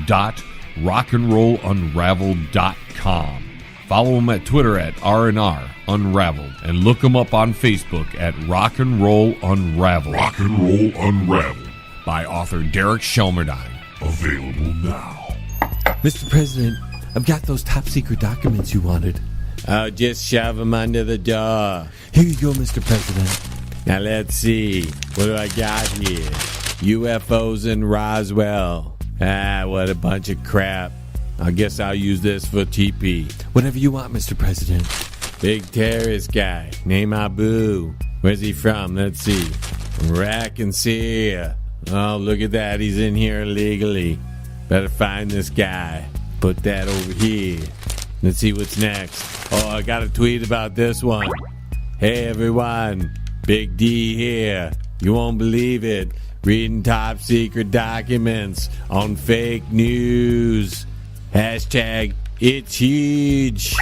www.rockandrollunraveled.com. Follow them at Twitter at R&R Unraveled, and look them up on Facebook at Rock and Roll Unraveled. Rock and Roll Unraveled. By author Derek Shelmerdine. Available now. Mr. President, I've got those top secret documents you wanted. Oh, just shove them under the door. Here you go, Mr. President. Now let's see. What do I got here? UFOs in Roswell. Ah, what a bunch of crap. I guess I'll use this for TP. Whatever you want, Mr. President. Big terrorist guy, name Abu. Where's he from? Let's see. Raccoon. Oh, look at that. He's in here illegally. Better find this guy. Put that over here. Let's see what's next. Oh, I got a tweet about this one. Hey, everyone. Big D here. You won't believe it. Reading top secret documents on fake news. Hashtag it's huge.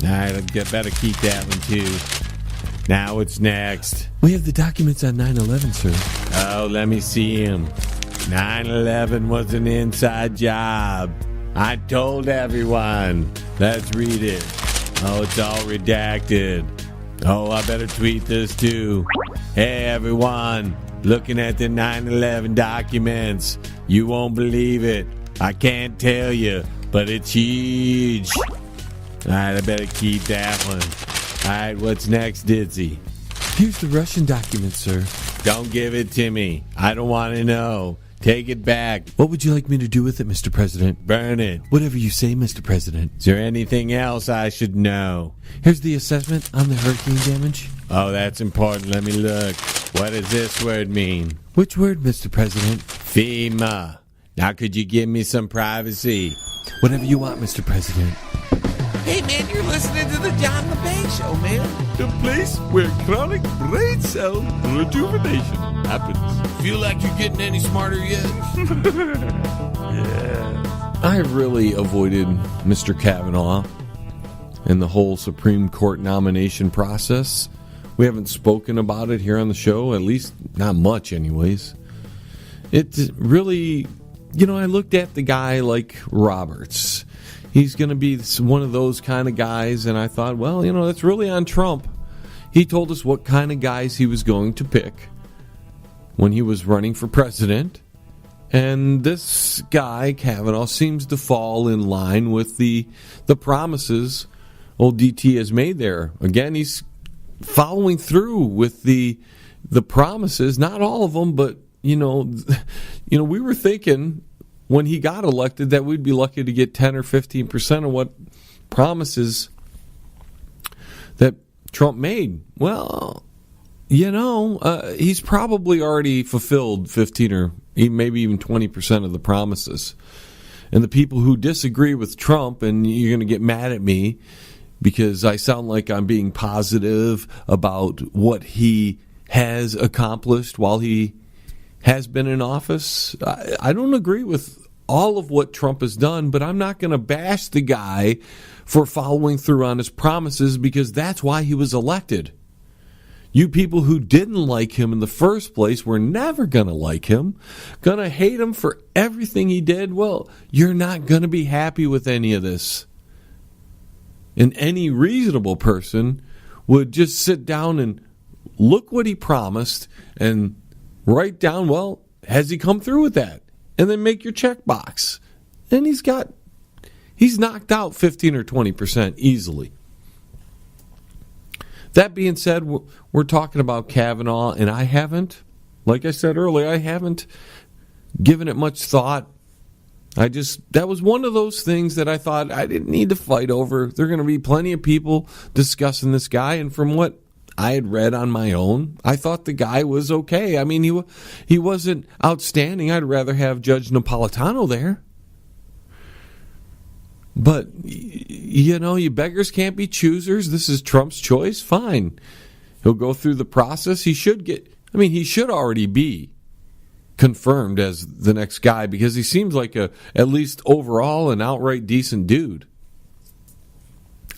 All right, I better keep that one too. Now what's next? We have the documents on 9/11, sir. Oh, let me see him. 9/11 was an inside job. I told everyone. Let's read it. Oh, it's all redacted. Oh, I better tweet this too. Hey, everyone. Looking at the 9/11 documents. You won't believe it. I can't tell you, but it's huge. All right, I better keep that one. All right, what's next, Ditzy? Here's the Russian document, sir. Don't give it to me. I don't want to know. Take it back. What would you like me to do with it, Mr. President? Burn it. Whatever you say, Mr. President. Is there anything else I should know? Here's the assessment on the hurricane damage. Oh, that's important. Let me look. What does this word mean? Which word, Mr. President? FEMA. Now, could you give me some privacy? Whatever you want, Mr. President. Hey, man, you're listening to the John LeBang Show, man. The place where chronic brain cell rejuvenation happens. Feel like you're getting any smarter yet? Yeah. I really avoided Mr. Kavanaugh and the whole Supreme Court nomination process. We haven't spoken about it here on the show, at least not much anyways. It's really, I looked at the guy like Roberts. He's going to be one of those kind of guys, and I thought, well, that's really on Trump. He told us what kind of guys he was going to pick when he was running for president, and this guy, Kavanaugh, seems to fall in line with the promises old DT has made there. Again, he's following through with the promises, not all of them, but, we were thinking when he got elected that we'd be lucky to get 10 or 15% of what promises that Trump made. Well, he's probably already fulfilled 15 or maybe even 20% of the promises. And the people who disagree with Trump, and you're going to get mad at me because I sound like I'm being positive about what he has accomplished while he has been in office. I don't agree with all of what Trump has done, but I'm not going to bash the guy for following through on his promises because that's why he was elected. You people who didn't like him in the first place were never going to like him, going to hate him for everything he did. Well, you're not going to be happy with any of this. And any reasonable person would just sit down and look what he promised and write down, well, has he come through with that? And then make your check box. And he's knocked out 15 or 20% easily. That being said, we're talking about Kavanaugh, and I haven't, like I said earlier, I haven't given it much thought. That was one of those things that I thought I didn't need to fight over. There are going to be plenty of people discussing this guy, and from what I had read on my own, I thought the guy was okay. I mean, he wasn't outstanding. I'd rather have Judge Napolitano there. But, you beggars can't be choosers. This is Trump's choice. Fine. He'll go through the process. He should already be confirmed as the next guy because he seems like at least overall an outright decent dude.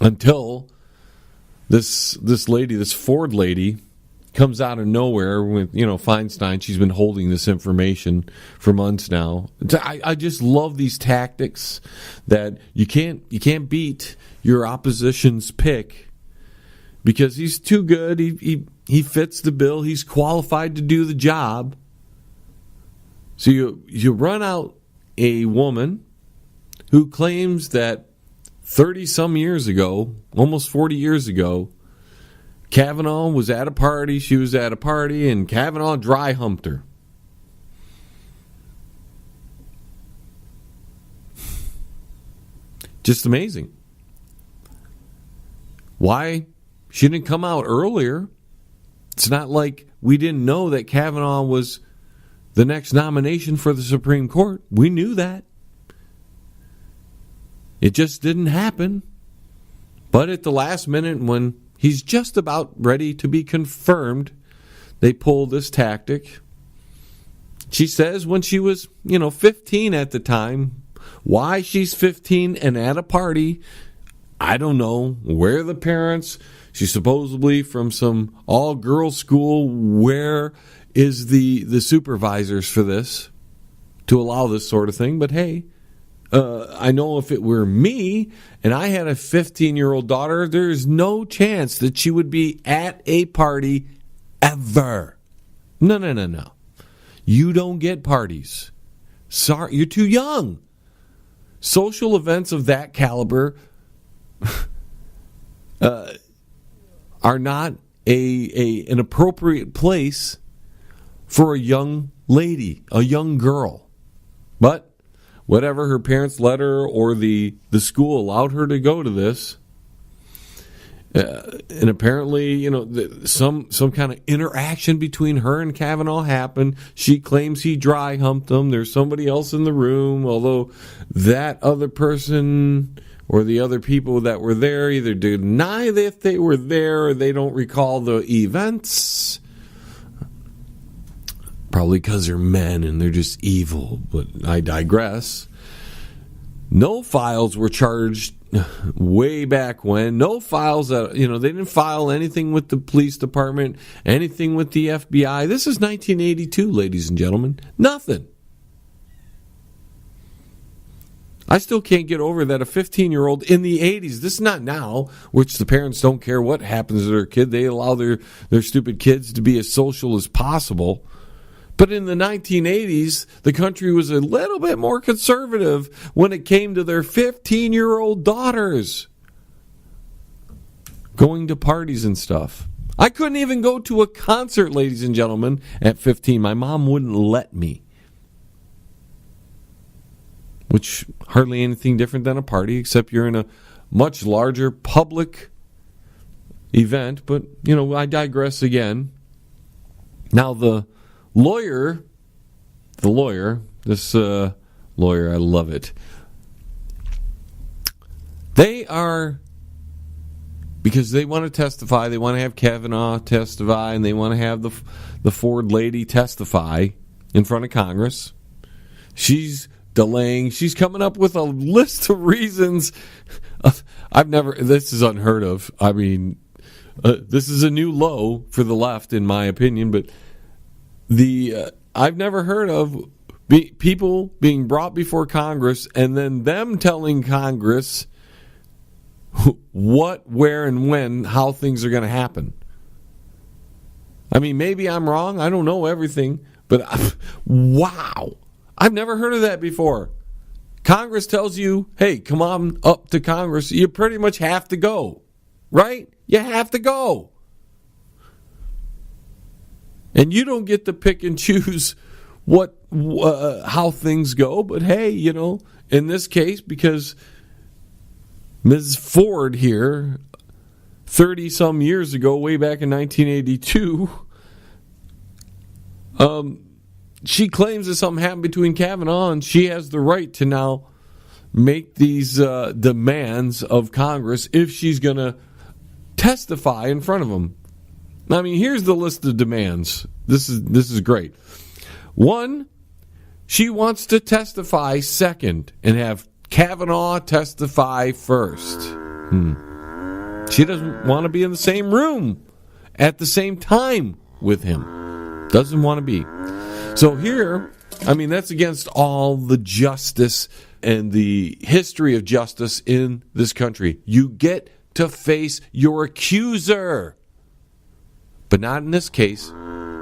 Until this lady, this Ford lady, comes out of nowhere with, Feinstein. She's been holding this information for months now. I just love these tactics that you can't beat your opposition's pick because he's too good. He fits the bill. He's qualified to do the job. So you run out a woman who claims that 30-some years ago, almost 40 years ago, Kavanaugh was at a party, she was at a party, and Kavanaugh dry humped her. Just amazing. Why she didn't come out earlier? It's not like we didn't know that Kavanaugh was the next nomination for the Supreme Court. We knew that. It just didn't happen. But at the last minute, when he's just about ready to be confirmed, they pull this tactic. She says when she was, 15 at the time, why she's 15 and at a party, I don't know. Where the parents? She's supposedly from some all-girls school. Where is the supervisors for this to allow this sort of thing? But hey, I know if it were me and I had a 15-year-old daughter, there's no chance that she would be at a party ever. No. You don't get parties. Sorry, you're too young. Social events of that caliber are not an appropriate place for a young lady, a young girl. But whatever, her parents let her, or the school allowed her to go to this. And apparently, some kind of interaction between her and Kavanaugh happened. She claims he dry humped them. There's somebody else in the room, although that other person or the other people that were there either deny that they were there or they don't recall the events. Probably because they're men and they're just evil, but I digress. No files were charged way back when. No files that, they didn't file anything with the police department, anything with the FBI. This is 1982, ladies and gentlemen. Nothing. I still can't get over that a 15-year-old in the 80s, this is not now, which the parents don't care what happens to their kid. They allow their stupid kids to be as social as possible. But in the 1980s, the country was a little bit more conservative when it came to their 15-year-old daughters going to parties and stuff. I couldn't even go to a concert, ladies and gentlemen, at 15. My mom wouldn't let me. Which hardly anything different than a party, except you're in a much larger public event. But, I digress again. Now, this lawyer, I love it. They are, because they want to testify, they want to have Kavanaugh testify, and they want to have the Ford lady testify in front of Congress. She's delaying. She's coming up with a list of reasons. This is unheard of. I mean, this is a new low for the left, in my opinion, but I've never heard of people being brought before Congress and then them telling Congress what, where, and when, how things are going to happen. I mean, maybe I'm wrong. I don't know everything, but wow. I've never heard of that before. Congress tells you, hey, come on up to Congress. You pretty much have to go, right? You have to go. And you don't get to pick and choose how things go. But hey, in this case, because Ms. Ford here, 30-some years ago, way back in 1982, she claims that something happened between Kavanaugh, and she has the right to now make these demands of Congress if she's going to testify in front of them. I mean, here's the list of demands. This is great. 1, she wants to testify second and have Kavanaugh testify first. She doesn't want to be in the same room at the same time with him. Doesn't want to be. So here, I mean, that's against all the justice and the history of justice in this country. You get to face your accuser. But not in this case.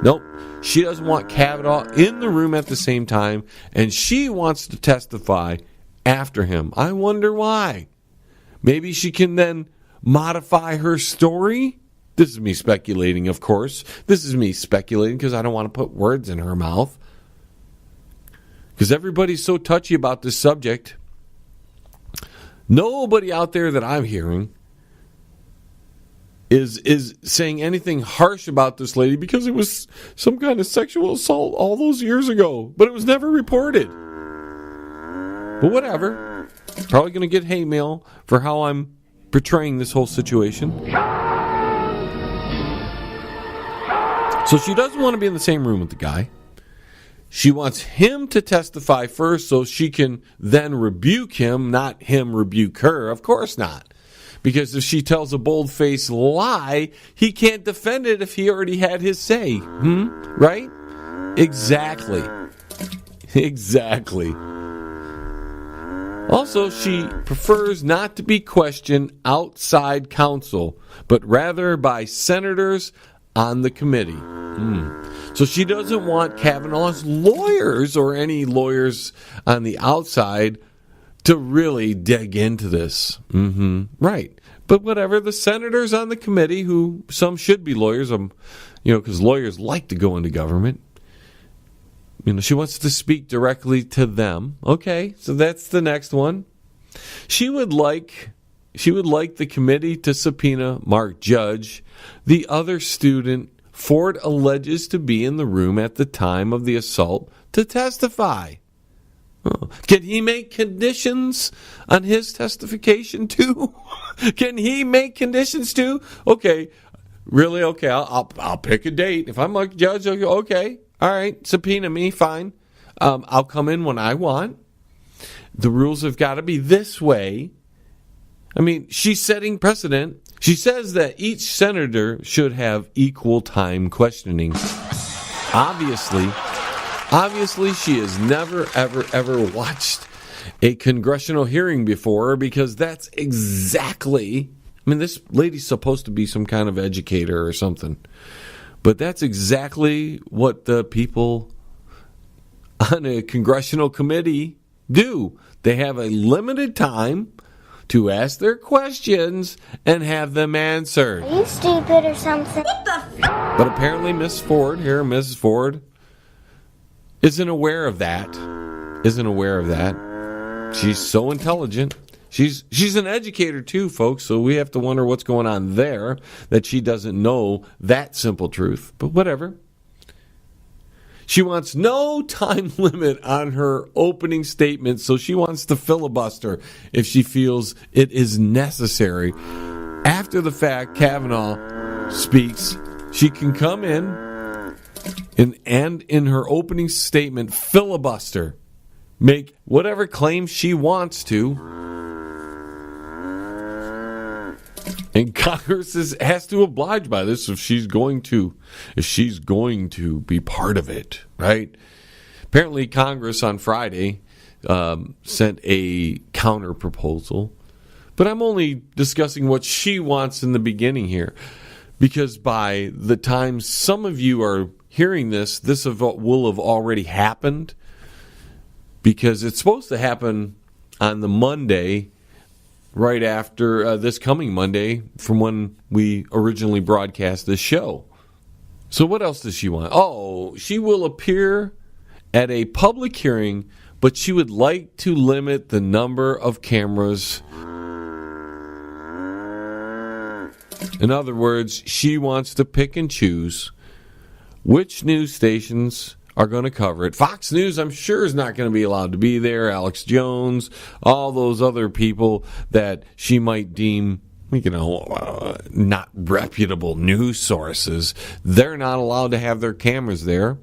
Nope. She doesn't want Kavanaugh in the room at the same time, and she wants to testify after him. I wonder why. Maybe she can then modify her story? This is me speculating, of course. This is me speculating because I don't want to put words in her mouth. Because everybody's so touchy about this subject. Nobody out there that I'm hearing is saying anything harsh about this lady because it was some kind of sexual assault all those years ago. But it was never reported. But whatever. Probably going to get hate mail for how I'm portraying this whole situation. So she doesn't want to be in the same room with the guy. She wants him to testify first so she can then rebuke him, not him rebuke her. Of course not. Because if she tells a bold-faced lie, he can't defend it if he already had his say. Right? Exactly. Exactly. Also, she prefers not to be questioned outside counsel, but rather by senators on the committee. So she doesn't want Kavanaugh's lawyers or any lawyers on the outside to really dig into this. Right. But whatever, the senators on the committee, who some should be lawyers, because lawyers like to go into government. She wants to speak directly to them. Okay, so that's the next one. She would like the committee to subpoena Mark Judge, the other student Ford alleges to be in the room at the time of the assault, to testify. Can he make conditions on his testification too? Can he make conditions too? Okay, really? Okay, I'll pick a date. If I'm Mark Judge, okay. All right, subpoena me, fine. I'll come in when I want. The rules have got to be this way. I mean, she's setting precedent. She says that each senator should have equal time questioning. Obviously, she has never, ever watched a congressional hearing before, because that's exactly... this lady's supposed to be some kind of educator or something. But that's exactly what the people on a congressional committee do. They have a limited time to ask their questions and have them answered. Are you stupid or something? What the But apparently Mrs. Ford, isn't aware of that. She's so intelligent. She's an educator too, folks, so we have to wonder what's going on there, that she doesn't know that simple truth. But whatever. She wants no time limit on her opening statement, so she wants to filibuster if she feels it is necessary. After the fact, Kavanaugh speaks, she can come in and in her opening statement filibuster, make whatever claim she wants to. And Congress has to oblige by this if she's going to be part of it, right? Apparently, Congress on Friday sent a counter proposal, but I'm only discussing what she wants in the beginning here, because by the time some of you are hearing this will have already happened, because it's supposed to happen on the Monday right after this coming Monday from when we originally broadcast this show. So what else does she want? Oh, she will appear at a public hearing, but she would like to limit the number of cameras. In other words, she wants to pick and choose which news stations are going to cover it. Fox News, I'm sure, is not going to be allowed to be there. Alex Jones, all those other people that she might deem, not reputable news sources, they're not allowed to have their cameras there.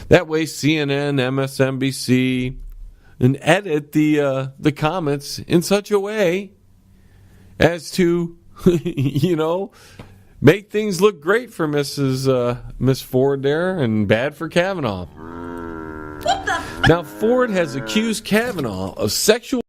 That way, CNN, MSNBC, and edit the comments in such a way as to, make things look great for Miss Ford there, and bad for Kavanaugh. Now, Ford has accused Kavanaugh of sexual